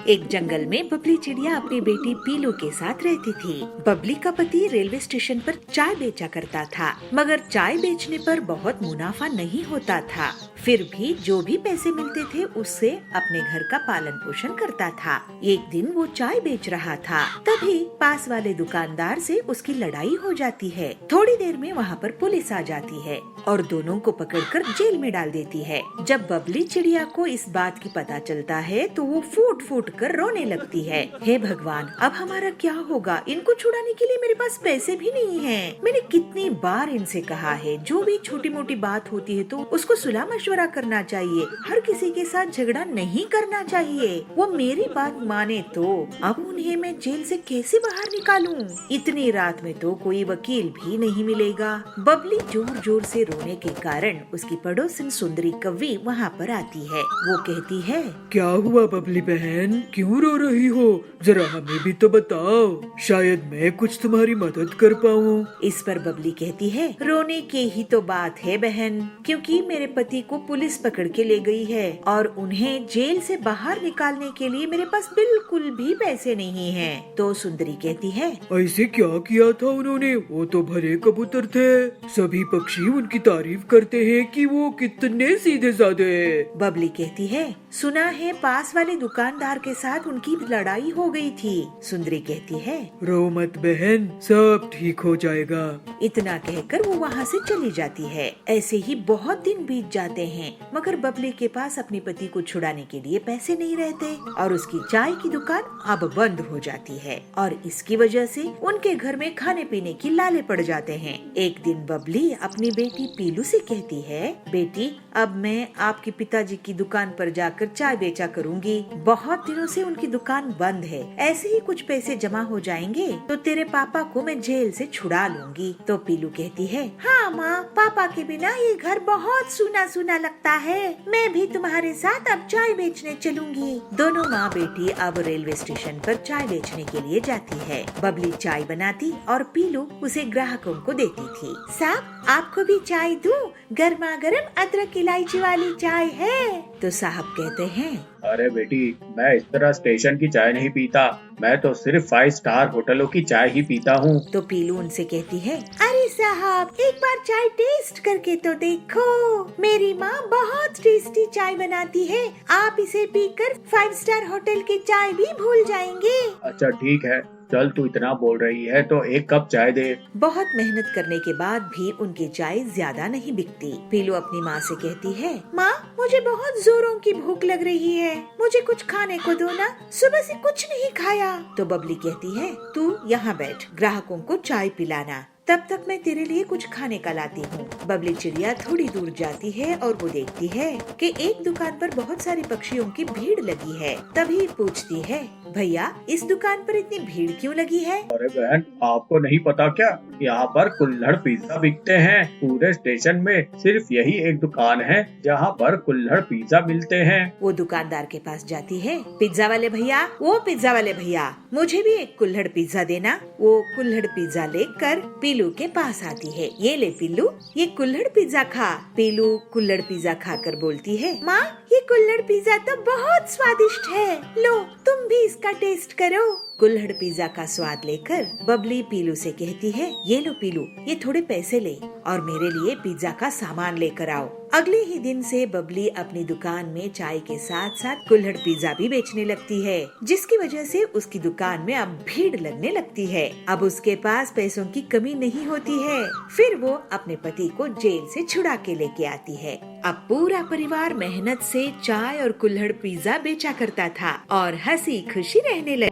एक जंगल में बबली चिड़िया अपनी बेटी पीलू के साथ रहती थी। बबली का पति रेलवे स्टेशन पर चाय बेचा करता था, मगर चाय बेचने पर बहुत मुनाफा नहीं होता था। फिर भी जो भी पैसे मिलते थे उससे अपने घर का पालन पोषण करता था। एक दिन वो चाय बेच रहा था, तभी पास वाले दुकानदार से उसकी लड़ाई हो जाती है। थोड़ी देर में वहाँ पर पुलिस आ जाती है और दोनों को पकड़कर जेल में डाल देती है। जब बबली चिड़िया को इस बात की पता चलता है तो वो फूट फूट कर रोने लगती है। हे भगवान, अब हमारा क्या होगा? इनको छुड़ाने के लिए मेरे पास पैसे भी नहीं हैं। मैंने कितनी बार इनसे कहा है, जो भी छोटी मोटी बात होती है तो उसको सुलह मशवरा करना चाहिए, हर किसी के साथ झगड़ा नहीं करना चाहिए। वो मेरी बात माने तो अब उन्हें मैं जेल से कैसे बाहर निकालूं? इतनी रात में तो कोई वकील भी नहीं मिलेगा। बबली जोर जोर से रोने के कारण उसकी पड़ोसन सुंदरी कव्वी वहाँ पर आती है। वो कहती है, क्या हुआ बबली बहन, क्यों रो रही हो? जरा हमें भी तो बताओ, शायद मैं कुछ तुम्हारी मदद कर पाऊँ। इस पर बबली कहती है, रोने की ही तो बात है बहन, क्योंकि मेरे पति को पुलिस पकड़ के ले गई है और उन्हें जेल से बाहर निकालने के लिए मेरे पास बिल्कुल भी पैसे नहीं हैं। तो सुंदरी कहती है, ऐसे क्या किया था उन्होंने? वो तो भले कबूतर थे, सभी पक्षी उनकी तारीफ करते हैं कि वो कितने सीधे साधे हैं। बबली कहती है, सुना है पास वाले दुकानदार के साथ उनकी लड़ाई हो गई थी। सुंदरी कहती है, रो मत बहन, सब ठीक हो जाएगा। इतना कहकर वो वहाँ से चली जाती है। ऐसे ही बहुत दिन बीत जाते हैं, मगर बबली के पास अपने पति को छुड़ाने के लिए पैसे नहीं रहते और उसकी चाय की दुकान अब बंद हो जाती है और इसकी वजह से उनके घर में खाने पीने की लाले पड़ जाते हैं। एक दिन बबली अपनी बेटी पीलू से कहती है, बेटी, अब मैं आपके पिताजी की दुकान पर जाकर चाय बेचा करूँगी। बहुत दिनों से उनकी दुकान बंद है, ऐसे ही कुछ पैसे जमा हो जाएंगे तो तेरे पापा को मैं जेल से छुड़ा लूंगी। तो पीलू कहती है, हाँ माँ, पापा के बिना ये घर बहुत सूना सूना लगता है। मैं भी तुम्हारे साथ अब चाय बेचने चलूंगी। दोनों माँ बेटी अब रेलवे स्टेशन पर चाय बेचने के लिए जाती है। बबली चाय बनाती और पीलू उसे ग्राहकों को देती थी। साहब, आपको भी चाय दूं? गर्मा गर्म अदरक इलायची वाली चाय है। तो साहब कहते हैं, अरे बेटी, मैं इस तरह स्टेशन की चाय नहीं पीता, मैं तो सिर्फ 5 स्टार होटलों की चाय ही पीता हूँ। तो पीलू उनसे कहती है, अरे साहब, एक बार चाय टेस्ट करके तो देखो। मेरी माँ बहुत टेस्टी चाय बनाती है, आप इसे पीकर 5 स्टार होटल की चाय भी भूल जाएंगे। अच्छा ठीक है, चल तू इतना बोल रही है तो एक कप चाय दे। बहुत मेहनत करने के बाद भी उनकी चाय ज्यादा नहीं बिकती। पीलू अपनी माँ से कहती है, माँ, मुझे बहुत जोरों की भूख लग रही है, मुझे कुछ खाने को दो ना, सुबह से कुछ नहीं खाया। तो बबली कहती है, तू यहाँ बैठ, ग्राहकों को चाय पिलाना, तब तक मैं तेरे लिए कुछ खाने का लाती हूँ। बबली चिड़िया थोड़ी दूर जाती है और वो देखती है कि एक दुकान पर बहुत सारे पक्षियों की भीड़ लगी है। तभी पूछती है, भैया, इस दुकान पर इतनी भीड़ क्यों लगी है? अरे बहन, आपको नहीं पता क्या, यहाँ पर कुल्हड़ पिज्जा बिकते हैं। पूरे स्टेशन में सिर्फ यही एक दुकान है जहाँ पर कुल्हड़ पिज्जा मिलते हैं। वो दुकानदार के पास जाती है, पिज्जा वाले भैया, वो पिज्जा वाले भैया, मुझे भी एक कुल्हड़ पिज्जा देना। वो कुल्हड़ पिज्जा लेकर पीलू के पास आती है। ये ले पिल्लू, ये कुल्हड़ पिज्जा खा। पीलू कुल्हड़ पिज्जा खाकर बोलती है, माँ, ये कुल्हड़ पिज्जा तो बहुत स्वादिष्ट है, लो तुम भी इसका टेस्ट करो। कुल्हड़ पिज्जा का स्वाद लेकर बबली पीलू से कहती है, ये लो पीलू, ये थोड़े पैसे ले और मेरे लिए पिज्जा का सामान लेकर आओ। अगले ही दिन से बबली अपनी दुकान में चाय के साथ साथ कुल्हड़ पिज्जा भी बेचने लगती है, जिसकी वजह से उसकी दुकान में अब भीड़ लगने लगती है। अब उसके पास पैसों की कमी नहीं होती है। फिर वो अपने पति को जेल से छुड़ा के लेके आती है। अब पूरा परिवार मेहनत से चाय और कुल्हड़ पिज्जा बेचा करता था और हंसी खुशी रहने लगी।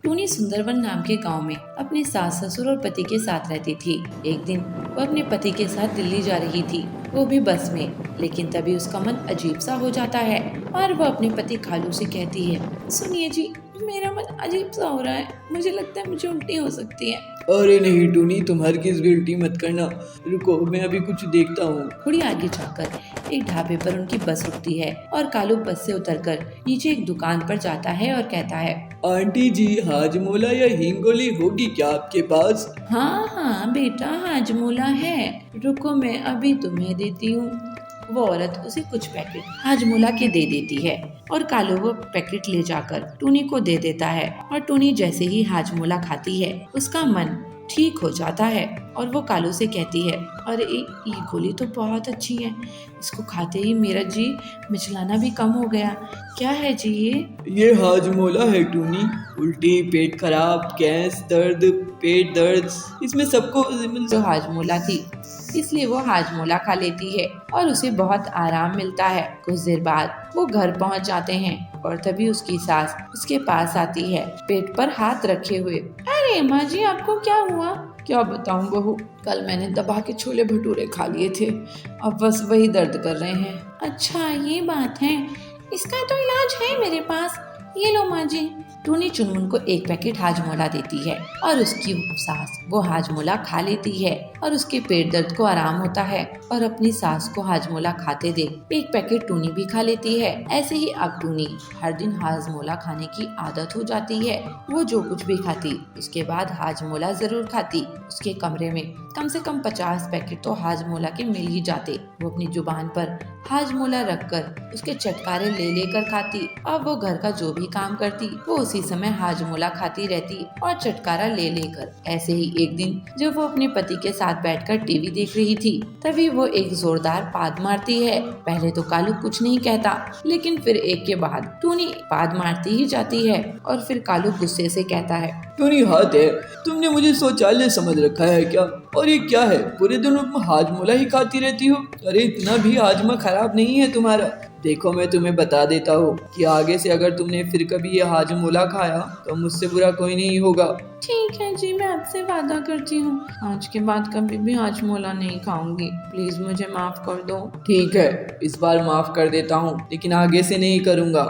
टूनी सुंदरवन नाम के गांव में अपने सास ससुर और पति के साथ रहती थी। एक दिन वो अपने पति के साथ दिल्ली जा रही थी, वो भी बस में। लेकिन तभी उसका मन अजीब सा हो जाता है और वो अपने पति खालू से कहती है, सुनिए जी, मेरा मन अजीब सा हो रहा है, मुझे लगता है मुझे उल्टी हो सकती है। अरे नहीं टूनी, तुम हरगिज़ भी उल्टी मत करना, रुको मैं अभी कुछ देखता हूँ। थोड़ी आगे जाकर एक ढाबे पर उनकी बस रुकती है और कालू बस से उतरकर नीचे एक दुकान पर जाता है और कहता है, आंटी जी, हाजमोला या हींग गोली होगी क्या आपके पास? हाँ हाँ बेटा, हाजमोला है, रुको मैं अभी तुम्हें देती हूँ। वो औरत उसे कुछ पैकेट हाजमोला के दे देती है और कालू वो पैकेट ले जाकर टूनी को दे देता है और टूनी जैसे ही हाजमोला खाती है उसका मन ठीक हो जाता है और वो कालू से कहती है, अरे ये गोली तो बहुत अच्छी है, इसको खाते ही मेरा जी मिचलाना भी कम हो गया। क्या है जी ये हाजमोला है टूनी। उल्टी, पेट खराब, गैस, दर्द, पेट दर्द, इसमें सबको जो हाजमोला थी इसलिए वो हाजमोला खा लेती है और उसे बहुत आराम मिलता है। कुछ देर बाद वो घर पहुंच जाते हैं और तभी उसकी सास उसके पास आती है पेट पर हाथ रखे हुए। अरे माँ जी आपको क्या हुआ? क्या बताऊं बहू, कल मैंने दबा के छोले भटूरे खा लिए थे, अब बस वही दर्द कर रहे हैं। अच्छा ये बात है, इसका तो इलाज है मेरे पास, ये लो माँ जी। टूनी चुनमुन को एक पैकेट हाजमोला देती है और उसकी सास वो हाजमोला खा लेती है और उसके पेट दर्द को आराम होता है और अपनी सास को हाजमोला खाते देख एक पैकेट टूनी भी खा लेती है। ऐसे ही अब टूनी हर दिन हाजमोला खाने की आदत हो जाती है। वो जो कुछ भी खाती उसके बाद हाजमोला जरूर खाती। उसके कमरे में कम से कम 50 पैकेट तो हाजमोला के मिल ही जाते। वो अपनी जुबान पर हाजमोला रखकर उसके चटकारे ले लेकर खाती। अब वो घर का जो भी काम करती वो उसी समय हाजमोला खाती रहती और चटकारा ले लेकर। ऐसे ही एक दिन जब वो अपने पति के साथ बैठकर टीवी देख रही थी तभी वो एक जोरदार पाद मारती है। पहले तो कालू कुछ नहीं कहता लेकिन फिर एक के बाद टूनी पाद मारती ही जाती है और फिर कालू गुस्से से कहता है, टूनी हाथ है, तुमने मुझे शौचालय समझ रखा है क्या? और ये क्या है, पूरे दिन तुम हाजमोला ही खाती रहती हो? अरे इतना भी हाजमा खराब नहीं है तुम्हारा। देखो मैं तुम्हें बता देता हूँ कि आगे से अगर तुमने फिर कभी ये हाजमोला खाया तो मुझसे बुरा कोई नहीं होगा। ठीक है जी, मैं आपसे वादा करती हूँ आज के बाद कभी भी हाजमोला नहीं खाऊंगी, प्लीज मुझे माफ कर दो। ठीक है, इस बार माफ कर देता हूँ लेकिन आगे से नहीं करूँगा।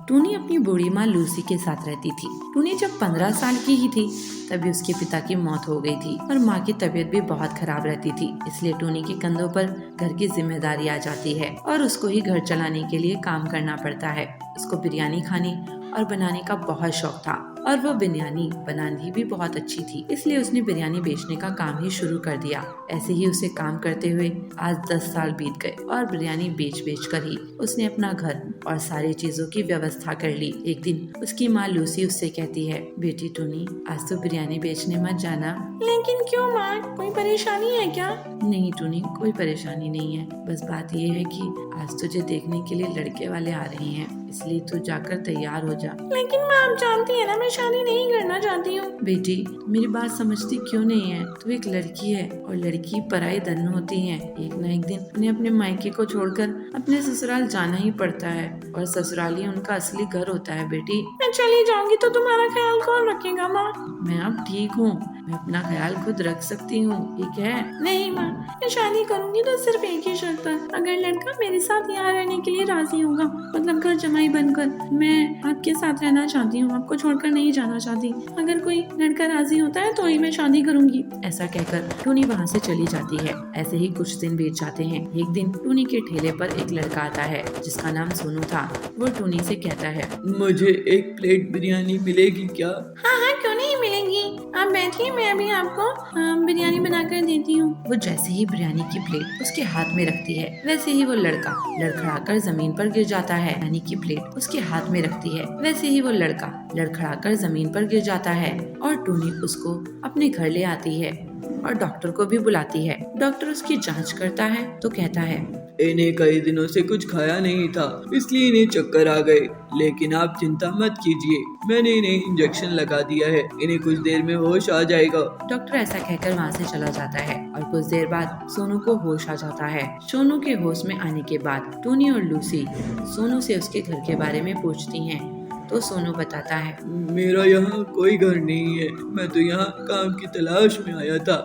टूनी अपनी बूढ़ी माँ लूसी के साथ रहती थी। टूनी जब 15 साल की ही थी तभी उसके पिता की मौत हो गई थी और माँ की तबीयत भी बहुत खराब रहती थी। इसलिए टूनी के कंधों पर घर की जिम्मेदारी आ जाती है और उसको ही घर चलाने के लिए काम करना पड़ता है। उसको बिरयानी खाने और बनाने का बहुत शौक था और वो बिरयानी बनानी भी बहुत अच्छी थी, इसलिए उसने बिरयानी बेचने का काम ही शुरू कर दिया। ऐसे ही उसे काम करते हुए आज 10 साल बीत गए और बिरयानी बेच कर ही उसने अपना घर और सारी चीजों की व्यवस्था कर ली। एक दिन उसकी माँ लूसी उससे कहती है, बेटी टूनी आज तो बिरयानी बेचने मत जाना। लेकिन क्यों माँ, कोई परेशानी है क्या? नहीं टूनी, कोई परेशानी नहीं है, बस बात ये है कि आज तुझे देखने के लिए लड़के वाले आ रहे हैं, इसलिए तू जाकर तैयार हो जा। लेकिन माँ आप जानती है ना मैं शादी नहीं करना चाहती हूँ। बेटी मेरी बात समझती क्यों नहीं है? तू एक लड़की है और लड़की पराई धन होती है। एक न एक दिन उन्हें अपने मायके को छोड़कर अपने ससुराल जाना ही पड़ता है और ससुराल ही उनका असली घर होता है। बेटी मैं चली जाऊंगी तो तुम्हारा ख्याल कौन रखेगा माँ? मैं अब ठीक हूँ, मैं अपना ख्याल खुद रख सकती हूँ, ठीक है? नहीं माँ, मैं शादी करूंगी तो सिर्फ एक ही शर्त पर, अगर लड़का मेरे साथ यहाँ रहने के लिए राजी होगा, मतलब घर जमाई बनकर। मैं आपके साथ रहना चाहती हूँ, आपको छोड़कर नहीं जाना चाहती। अगर कोई लड़का राजी होता है तो ही मैं शादी करूंगी। ऐसा कहकर टूनी वहाँ से चली जाती है। ऐसे ही कुछ दिन बीत जाते हैं। एक दिन टूनी के ठेले पर एक लड़का आता है जिसका नाम सोनू था। वो टूनी से कहता है, मुझे एक प्लेट बिरयानी मिलेगी क्या? हाँ हाँ क्यों नहीं मिलेगी, आप बैठिए, मैं अभी आपको बिरयानी बना कर देती हूँ। वो जैसे ही बिरयानी की प्लेट उसके हाथ में रखती है वैसे ही वो लड़का लड़खड़ाकर जमीन पर गिर जाता है। बिरयानी की प्लेट उसके हाथ में रखती है वैसे ही वो लड़का लड़खड़ाकर जमीन पर गिर जाता है और टूनी उसको अपने घर ले आती है और डॉक्टर को भी बुलाती है। डॉक्टर उसकी जांच करता है तो कहता है, इन्हें कई दिनों से कुछ खाया नहीं था इसलिए इन्हें चक्कर आ गए, लेकिन आप चिंता मत कीजिए, मैंने इन्हें इंजेक्शन लगा दिया है, इन्हें कुछ देर में होश आ जाएगा। डॉक्टर ऐसा कहकर वहाँ से चला जाता है और कुछ देर बाद सोनू को होश आ जाता है। सोनू के होश में आने के बाद टूनी और लूसी सोनू से उसके घर के बारे में पूछती हैं तो सोनू बताता है, मेरा यहाँ कोई घर नहीं है, मैं तो यहाँ काम की तलाश में आया था,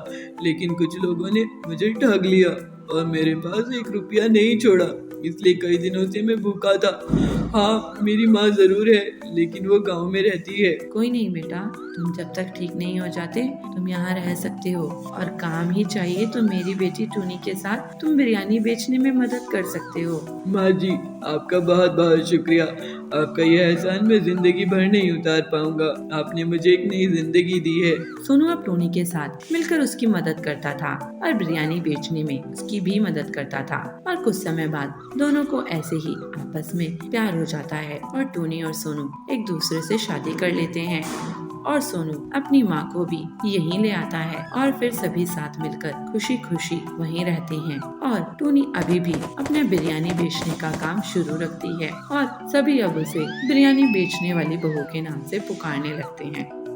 लेकिन कुछ लोगों ने मुझे ठग लिया और मेरे पास 1 रुपया नहीं छोड़ा, इसलिए कई दिनों से मैं भूखा था। हाँ मेरी माँ जरूर है लेकिन वो गांव में रहती है। कोई नहीं बेटा, तुम जब तक ठीक नहीं हो जाते तुम यहाँ रह सकते हो, और काम ही चाहिए तो मेरी बेटी टूनी के साथ तुम बिरयानी बेचने में मदद कर सकते हो। माँ जी, आपका बहुत बहुत शुक्रिया। आपका यह एहसान मैं जिंदगी भर नहीं उतार पाऊंगा। आपने मुझे एक नई जिंदगी दी है। सोनू अब टोनी के साथ मिलकर उसकी मदद करता था और बिरयानी बेचने में उसकी भी मदद करता था। और कुछ समय बाद दोनों को ऐसे ही आपस में प्यार हो जाता है और टोनी और सोनू एक दूसरे से शादी कर लेते हैं। और सोनू अपनी माँ को भी यहीं ले आता है और फिर सभी साथ मिलकर खुशी खुशी वहीं रहते हैं। और टोनी अभी भी अपने बिरयानी बेचने का काम शुरू रखती है और सभी अब उसे बिरयानी बेचने वाली बहू के नाम से पुकारने लगते हैं।